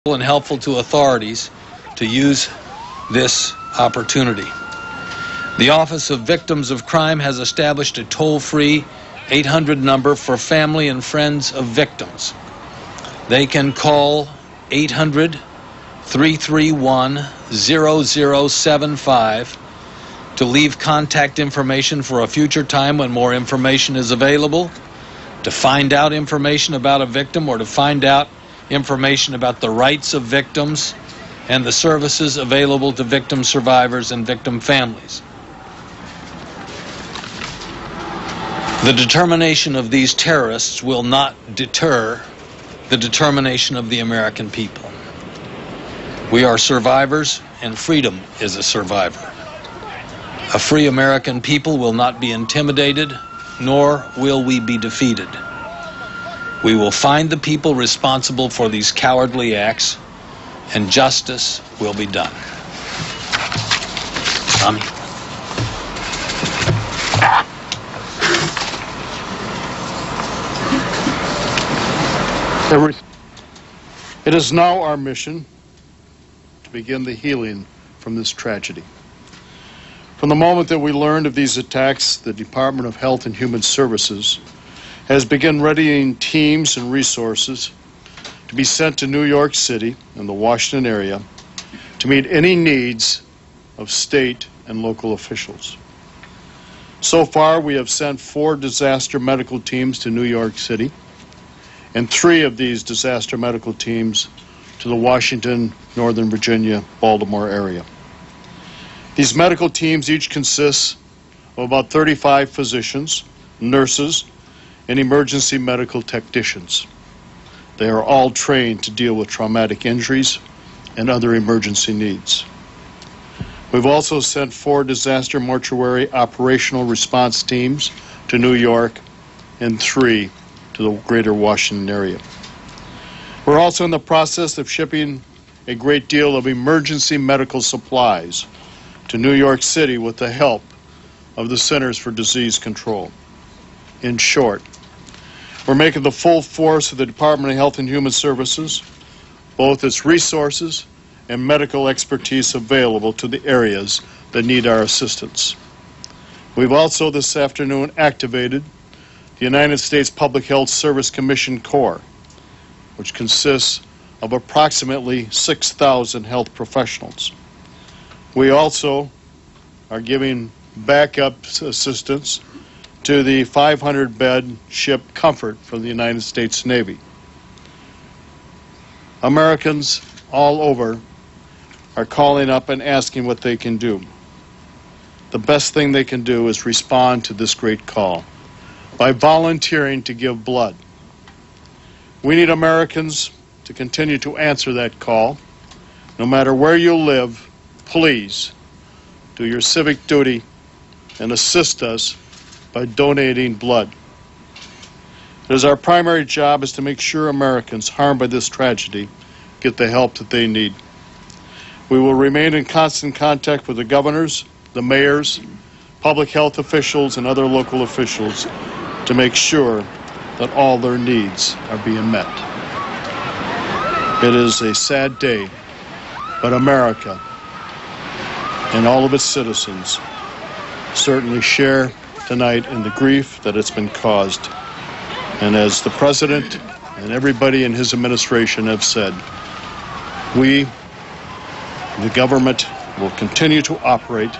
and helpful to authorities to use this opportunity. The Office of Victims of Crime has established a toll-free 800 number for family and friends of victims. They can call 800-331-0075 to leave contact information for a future time when more information is available, to find out information about a victim, or to find out information about the rights of victims and the services available to victim survivors and victim families. The determination of these terrorists will not deter the determination of the American people. We are survivors, and freedom is a survivor. A free American people will not be intimidated, nor will we be defeated. We will find the people responsible for these cowardly acts, and justice will be done. Tommy. It is now our mission to begin the healing from this tragedy. From the moment that we learned of these attacks, the Department of Health and Human Services has begun readying teams and resources to be sent to New York City and the Washington area to meet any needs of state and local officials. So far, we have sent 4 disaster medical teams to New York City, and 3 of these disaster medical teams to the Washington, Northern Virginia, Baltimore area. These medical teams each consist of about 35 physicians, nurses, and emergency medical technicians. They are all trained to deal with traumatic injuries and other emergency needs. We've also sent 4 disaster mortuary operational response teams to New York and 3 to the greater Washington area. We're also in the process of shipping a great deal of emergency medical supplies to New York City with the help of the Centers for Disease Control. In short, we're making the full force of the Department of Health and Human Services, both its resources and medical expertise available to the areas that need our assistance. We've also this afternoon activated the United States Public Health Service Commission Corps, which consists of approximately 6,000 health professionals. We also are giving backup assistance to the 500-bed ship Comfort from the United States Navy. Americans all over are calling up and asking what they can do. The best thing they can do is respond to this great call by volunteering to give blood. We need Americans to continue to answer that call. No matter where you live, please do your civic duty and assist us by donating blood. It is our primary job is to make sure Americans harmed by this tragedy get the help that they need. We will remain in constant contact with the governors, the mayors, public health officials, and other local officials to make sure that all their needs are being met. It is a sad day, but America and all of its citizens certainly share tonight in the grief that it's been caused. And as the President and everybody in his administration have said, we, the government, will continue to operate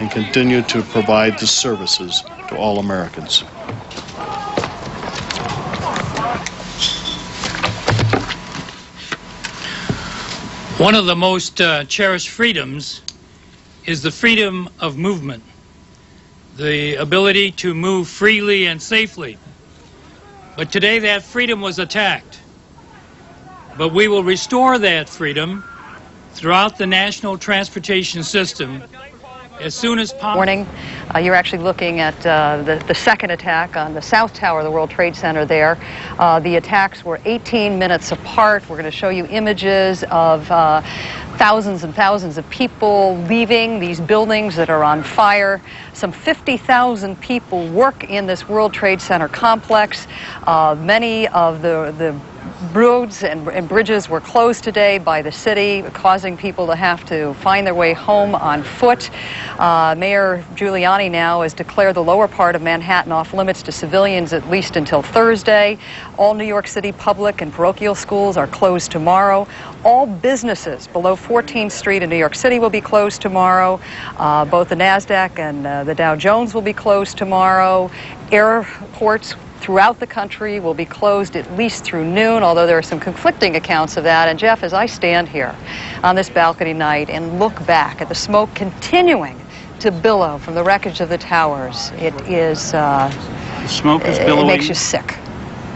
and continue to provide the services to all Americans. One of the most cherished freedoms is the freedom of movement, the ability to move freely and safely. But today that freedom was attacked. But we will restore that freedom throughout the national transportation system as soon as possible. Morning. You're actually looking at the second attack on the South Tower of the World Trade Center there. The attacks were 18 minutes apart. We're going to show you images of thousands and thousands of people leaving these buildings that are on fire. Some 50,000 people work in this World Trade Center complex. Many of the roads and bridges were closed today by the city, causing people to have to find their way home on foot. Mayor Giuliani now has declared the lower part of Manhattan off limits to civilians at least until Thursday. All New York City public and parochial schools are closed tomorrow. All businesses below 14th Street in New York City will be closed tomorrow. Both the NASDAQ and the Dow Jones will be closed tomorrow. Airports throughout the country will be closed at least through noon, although there are some conflicting accounts of that. And Jeff, as I stand here on this balcony night and look back at the smoke continuing to billow from the wreckage of the towers, it is the smoke is billowing. It makes you sick.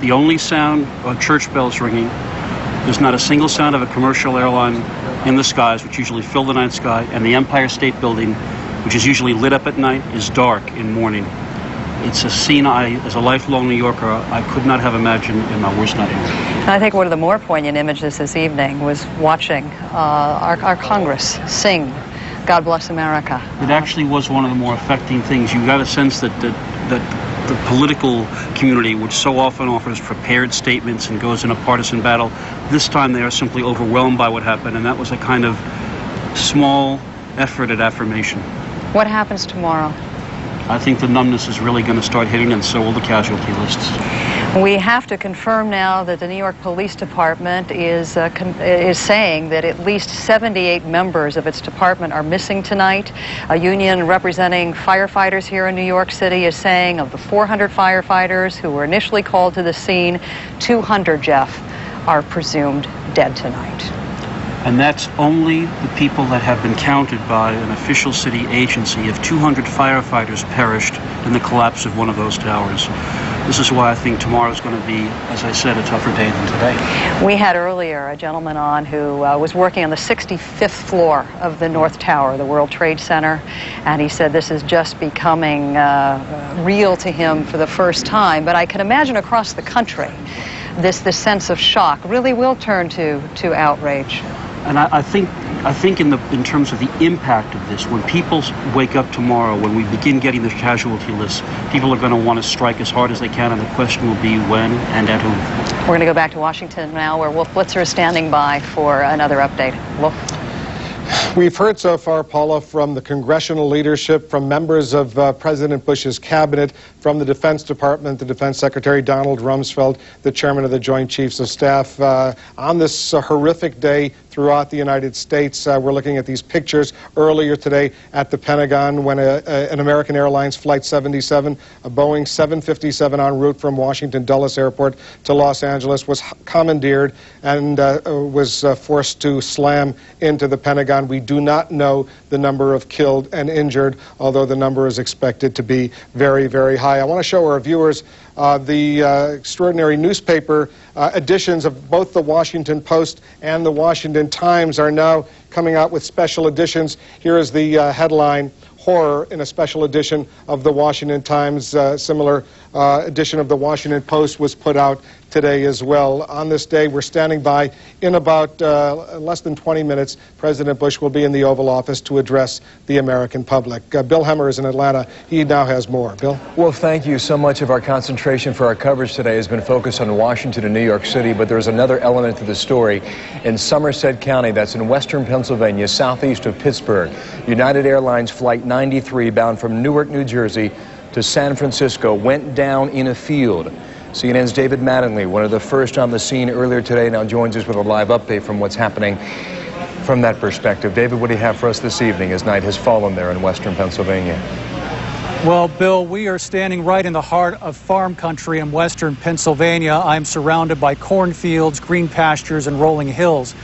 The only sound of church bells ringing. There's not a single sound of a commercial airline in the skies, which usually fill the night sky, and the Empire State Building, which is usually lit up at night, is dark in morning. It's a scene as a lifelong New Yorker, I could not have imagined in my worst nightmare. And I think one of the more poignant images this evening was watching our Congress sing God Bless America. It actually was one of the more affecting things. You got a sense that the political community, which so often offers prepared statements and goes in a partisan battle, this time they are simply overwhelmed by what happened, and that was a kind of small effort at affirmation. What happens tomorrow? I think the numbness is really going to start hitting, and so will the casualty lists. We have to confirm now that the New York Police Department is saying that at least 78 members of its department are missing tonight. A union representing firefighters here in New York City is saying of the 400 firefighters who were initially called to the scene, 200, Jeff, are presumed dead tonight. And that's only the people that have been counted by an official city agency. If 200 firefighters perished in the collapse of one of those towers. This is why I think tomorrow's going to be, as I said, a tougher day than today. We had earlier a gentleman on who was working on the 65th floor of the North Tower, the World Trade Center, and he said this is just becoming real to him for the first time. But I can imagine across the country, this sense of shock really will turn to outrage. And I think in terms of the impact of this, when people wake up tomorrow, when we begin getting the casualty lists, people are going to want to strike as hard as they can, and the question will be when and at whom. We're going to go back to Washington now, where Wolf Blitzer is standing by for another update. Wolf. We've heard so far, Paula, from the congressional leadership, from members of President Bush's cabinet, from the Defense Department, the Defense Secretary Donald Rumsfeld, the chairman of the Joint Chiefs of Staff. On this horrific day throughout the United States, we're looking at these pictures earlier today at the Pentagon when an American Airlines Flight 77, a Boeing 757 en route from Washington Dulles Airport to Los Angeles, was commandeered and was forced to slam into the Pentagon. We do not know the number of killed and injured, although the number is expected to be very, very high. I want to show our viewers the extraordinary newspaper editions of both the Washington Post and the Washington Times are now coming out with special editions. Here is the headline, "Horror," in a special edition of the Washington Times. Similar edition of the Washington Post was put out today as well. On this day, we're standing by. In about less than 20 minutes, President Bush will be in the Oval Office to address the American public. Bill Hemmer is in Atlanta. He now has more. Bill? Well, thank you. So much of our concentration for our coverage today has been focused on Washington and New York City, but there's another element to the story. In Somerset County, that's in western Pennsylvania, southeast of Pittsburgh, United Airlines Flight 93, bound from Newark, New Jersey to San Francisco, went down in a field. CNN's David Mattingly, one of the first on the scene earlier today, now joins us with a live update from what's happening from that perspective. David, what do you have for us this evening as night has fallen there in western Pennsylvania? Well, Bill, we are standing right in the heart of farm country in western Pennsylvania. I'm surrounded by cornfields, green pastures, and rolling hills.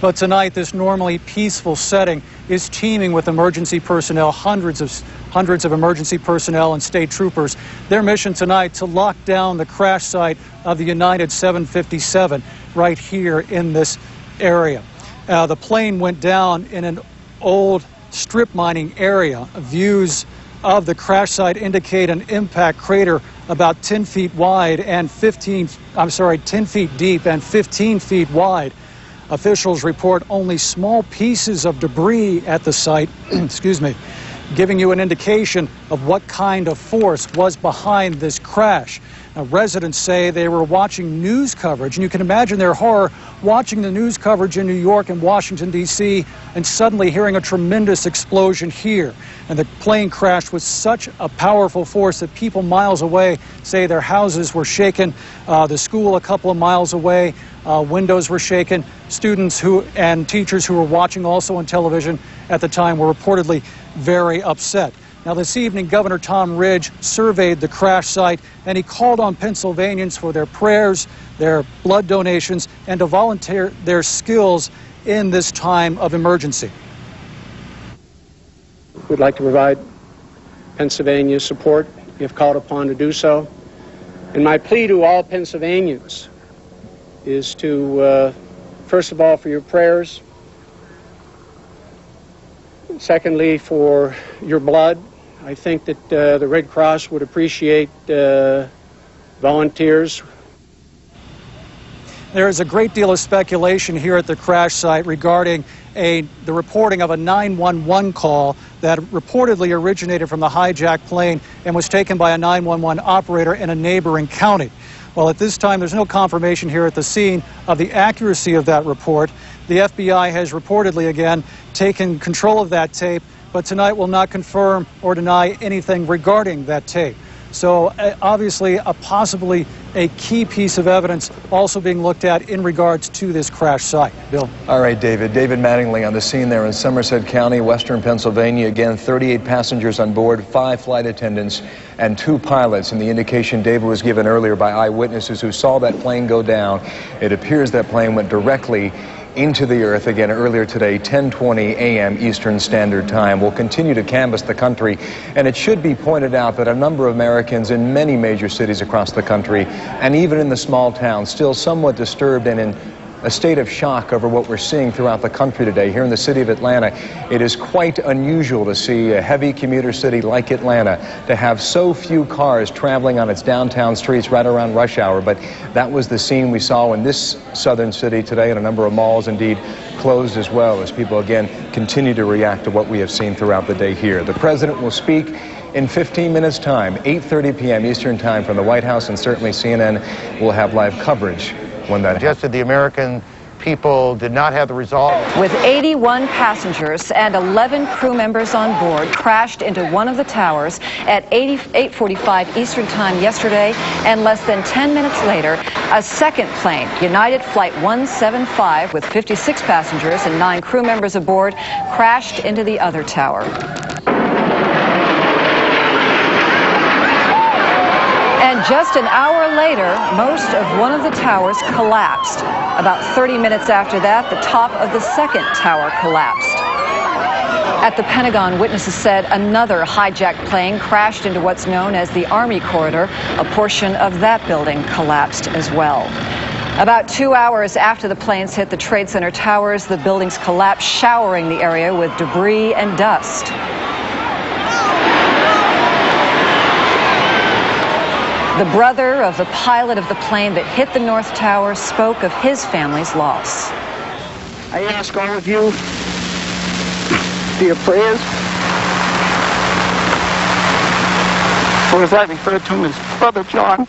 But tonight, this normally peaceful setting is teeming with emergency personnel, hundreds of emergency personnel and state troopers. Their mission tonight to lock down the crash site of the United 757 right here in this area. The plane went down in an old strip mining area. Views of the crash site indicate an impact crater about 10 feet wide and 10 feet deep and 15 feet wide. Officials report only small pieces of debris at the site, excuse me, giving you an indication of what kind of force was behind this crash. Now, residents say they were watching news coverage, and you can imagine their horror watching the news coverage in New York and Washington, D.C., and suddenly hearing a tremendous explosion here. And the plane crashed with such a powerful force that people miles away say their houses were shaken. The school a couple of miles away, windows were shaken. Students and teachers who were watching also on television at the time were reportedly very upset. Now, this evening, Governor Tom Ridge surveyed the crash site, and he called on Pennsylvanians for their prayers, their blood donations, and to volunteer their skills in this time of emergency. We'd like to provide Pennsylvania support if called upon to do so. And my plea to all Pennsylvanians is to, first of all, for your prayers. Secondly, for your blood. I think that the Red Cross would appreciate volunteers. There is a great deal of speculation here at the crash site regarding the reporting of a 911 call that reportedly originated from the hijacked plane and was taken by a 911 operator in a neighboring county. Well, at this time, there's no confirmation here at the scene of the accuracy of that report. The FBI has reportedly, again, taken control of that tape, but tonight will not confirm or deny anything regarding that tape. So obviously, possibly a key piece of evidence also being looked at in regards to this crash site. Bill. All right, David. David Mattingly on the scene there in Somerset County, western Pennsylvania. Again, 38 passengers on board, 5 flight attendants, and 2 pilots. And the indication David was given earlier by eyewitnesses who saw that plane go down, it appears that plane went directly into the earth again earlier today, 10:20 a.m. Eastern Standard Time. We'll continue to canvass the country, and it should be pointed out that a number of Americans in many major cities across the country, and even in the small towns, still somewhat disturbed and in a state of shock over what we're seeing throughout the country today. Here in the city of Atlanta, it is quite unusual to see a heavy commuter city like Atlanta to have so few cars traveling on its downtown streets right around rush hour. But that was the scene we saw in this southern city today, and a number of malls indeed closed as well, as people again continue to react to what we have seen throughout the day here. The president will speak in 15 minutes' time, 8:30 p.m. Eastern Time from the White House, and certainly CNN will have live coverage when that suggested the American people did not have the resolve. With 81 passengers and 11 crew members on board, crashed into one of the towers at 8:45 Eastern Time yesterday, and less than 10 minutes later, a second plane, United Flight 175, with 56 passengers and 9 crew members aboard, crashed into the other tower. And just an hour later, most of one of the towers collapsed. About 30 minutes after that, the top of the second tower collapsed. At the Pentagon, witnesses said another hijacked plane crashed into what's known as the Army Corridor. A portion of that building collapsed as well. About 2 hours after the planes hit the Trade Center towers, the buildings collapsed, showering the area with debris and dust. The brother of the pilot of the plane that hit the North Tower spoke of his family's loss. I ask all of you for your prayers for, as I refer to him, as Brother John.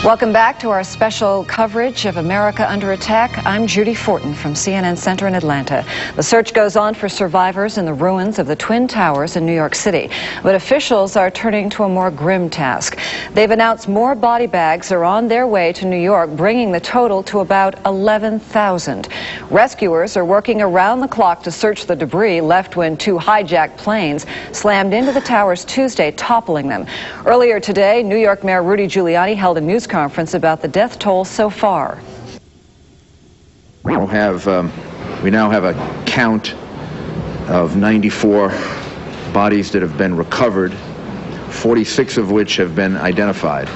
Welcome back to our special coverage of America Under Attack. I'm Judy Fortin from CNN Center in Atlanta. The search goes on for survivors in the ruins of the Twin Towers in New York City. But officials are turning to a more grim task. They've announced more body bags are on their way to New York, bringing the total to about 11,000. Rescuers are working around the clock to search the debris left when 2 hijacked planes slammed into the towers Tuesday, toppling them. Earlier today, New York Mayor Rudy Giuliani held a news conference about the death toll so far. We now have a count of 94 bodies that have been recovered, 46 of which have been identified.